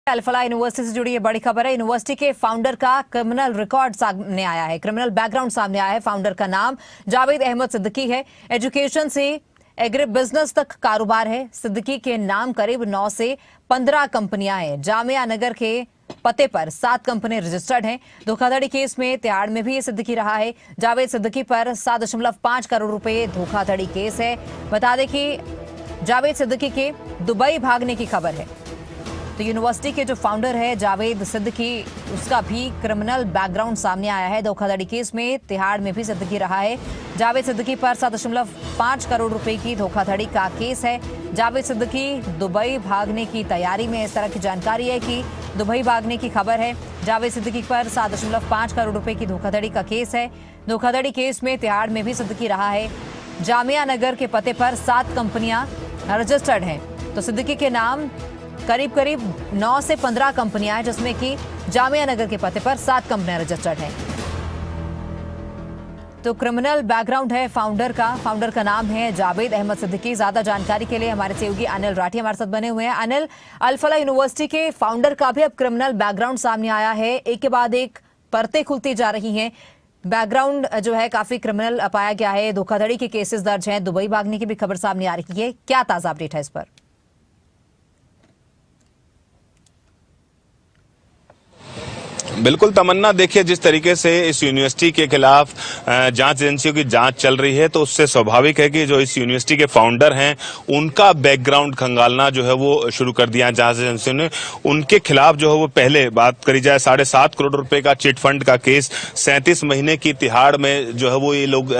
Al Falah university से जुड़ी ये बड़ी खबर है। यूनिवर्सिटी के फाउंडर का क्रिमिनल रिकॉर्ड सामने आया है, क्रिमिनल बैकग्राउंड सामने आया है। फाउंडर का नाम जावेद अहमद सिद्दीकी है। एजुकेशन से एग्री बिजनेस तक कारोबार है। सिद्दीकी के नाम करीब 9 से 15 कंपनियां हैं। जामिया नगर के पते पर 7 कंपनी रजिस्टर्ड हैं। धोखाधड़ी केस में तिहाड़ में भी सिद्दीकी रहा है। जावेद सिद्दीकी पर 7.5 करोड़ रुपए धोखाधड़ी केस है। बता दें कि जावेद सिद्दीकी के दुबई भागने की खबर है। तो यूनिवर्सिटी के जो फाउंडर है जावेद सिद्दीकी, उसका भी क्रिमिनल बैकग्राउंड सामने आया है। धोखाधड़ी केस में तिहाड़ में भी सिद्दीकी रहा है। जावेद सिद्दीकी पर 7.5 करोड़ रुपए की धोखाधड़ी का केस है। जावेद सिद्दीकी दुबई भागने की तैयारी में, इस तरह की जानकारी है कि दुबई भागने की खबर है। जावेद सिद्दीकी पर 7.5 करोड़ रुपए की धोखाधड़ी का केस है। धोखाधड़ी केस में तिहाड़ में भी सिद्दीकी रहा है। जामिया नगर के पते पर 7 कंपनियां रजिस्टर्ड हैं। तो सिद्दीकी के नाम करीब 9 से 15 कंपनियां हैं, जिसमें कि जामिया नगर के पते पर 7 कंपनियां रजिस्टर्ड हैं। तो क्रिमिनल बैकग्राउंड है फाउंडर का नाम है जावेद अहमद सिद्दीकी। ज्यादा जानकारी के लिए हमारे सहयोगी अनिल राठी हमारे साथ बने हुए हैं। अनिल, अल-फलाह यूनिवर्सिटी के फाउंडर का भी अब क्रिमिनल बैकग्राउंड सामने आया है। एक के बाद एक परतें खुलती जा रही हैं। बैकग्राउंड जो है काफी क्रिमिनल पाया गया है। धोखाधड़ी के केसेस दर्ज हैं। दुबई भागने की भी खबर सामने आ रही है। क्या ताजा अपडेट है इस पर? बिल्कुल तमन्ना, देखिए जिस तरीके से इस यूनिवर्सिटी के खिलाफ जांच एजेंसियों की जांच चल रही है, तो उससे स्वाभाविक है कि जो इस यूनिवर्सिटी के फाउंडर हैं उनका बैकग्राउंड खंगालना जो है वो शुरू कर दिया जांच एजेंसियों ने। उनके खिलाफ जो है वो पहले बात करी जाए 7.5 करोड़ रुपए का चिट फंड का केस, 37 महीने की तिहाड़ में जो है वो ये लोग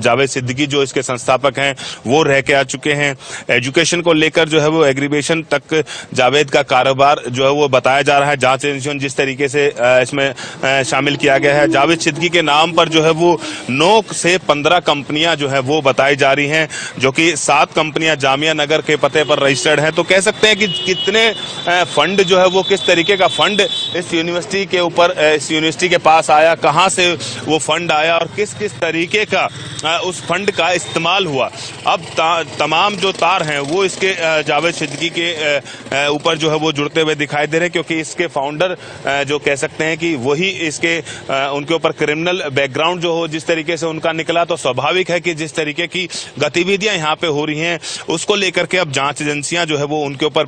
जावेद सिद्दीकी जो इसके संस्थापक हैं वो रह के आ चुके हैं। एजुकेशन को लेकर जो है वो एग्रीबिएशन तक जावेद का कारोबार जो है वो बताया जा रहा है। जांच एजेंसियों ने जिस तरीके से इसमें शामिल किया गया है, जावेद सिद्दीकी के नाम पर जो है वो 9 से 15 कंपनियां जो है वो बताई जा रही हैं, जो कि 7 कंपनियां जामिया नगर के पते पर रजिस्टर्ड हैं। तो कह सकते हैं कि कितने फंड जो है वो, किस तरीके का फंड इस यूनिवर्सिटी के ऊपर, इस यूनिवर्सिटी के पास आया, कहां से वो फंड आया और किस किस तरीके का उस फंड का इस्तेमाल हुआ। अब तमाम जो तार हैं वो इसके जावेद सिद्दीकी के ऊपर जो है वो जुड़ते हुए दिखाई दे रहे हैं, क्योंकि इसके फाउंडर जो कह सकते हैं कि वही इसके उनके ऊपर क्रिमिनल बैकग्राउंड जो हो जिस तरीके से उनका निकला, तो स्वाभाविक है कि जिस तरीके की गतिविधियां यहाँ पे हो रही हैं उसको लेकर के अब जांच एजेंसियां जो है वो उनके ऊपर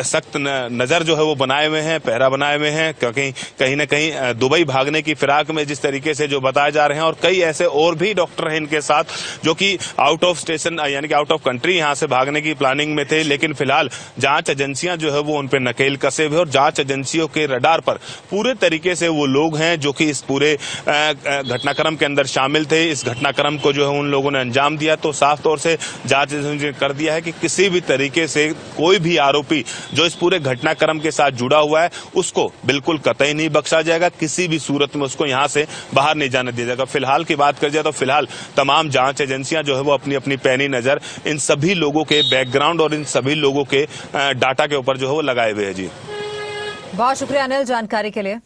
सख्त नजर जो है वो बनाए हुए हैं, पहरा बनाए हुए हैं, क्योंकि कहीं ना कहीं दुबई भागने की फिराक में जिस तरीके से जो बताए जा रहे हैं, और कई ऐसे और भी डॉक्टर हैं इनके साथ जो कि आउट ऑफ स्टेशन यानी कि आउट ऑफ कंट्री यहाँ से भागने की प्लानिंग में थे। लेकिन फिलहाल जांच एजेंसियां जो है वो उन पर नकेल कसे हुए, और जांच एजेंसियों के रडार पर पूरे तरीके से वो लोग हैं जो कि इस पूरे घटनाक्रम के अंदर शामिल थे। इस घटनाक्रम को जो है उन लोगों ने अंजाम दिया। तो साफ तौर से जांच एजेंसी ने कर दिया है कि किसी भी तरीके से कोई भी आरोपी जो इस पूरे घटनाक्रम के साथ जुड़ा हुआ है उसको बिल्कुल कतई नहीं बख्शा जाएगा। किसी भी सूरत में उसको यहां से बाहर नहीं जाने दिया जाएगा। फिलहाल की बात कर जाए तो फिलहाल तमाम जांच एजेंसियां जो है वो अपनी अपनी पैनी नजर इन सभी लोगों के बैकग्राउंड और इन सभी लोगों के डाटा के ऊपर जो है वो लगाए हुए हैं। जी, बहुत शुक्रिया अनिल जानकारी के लिए।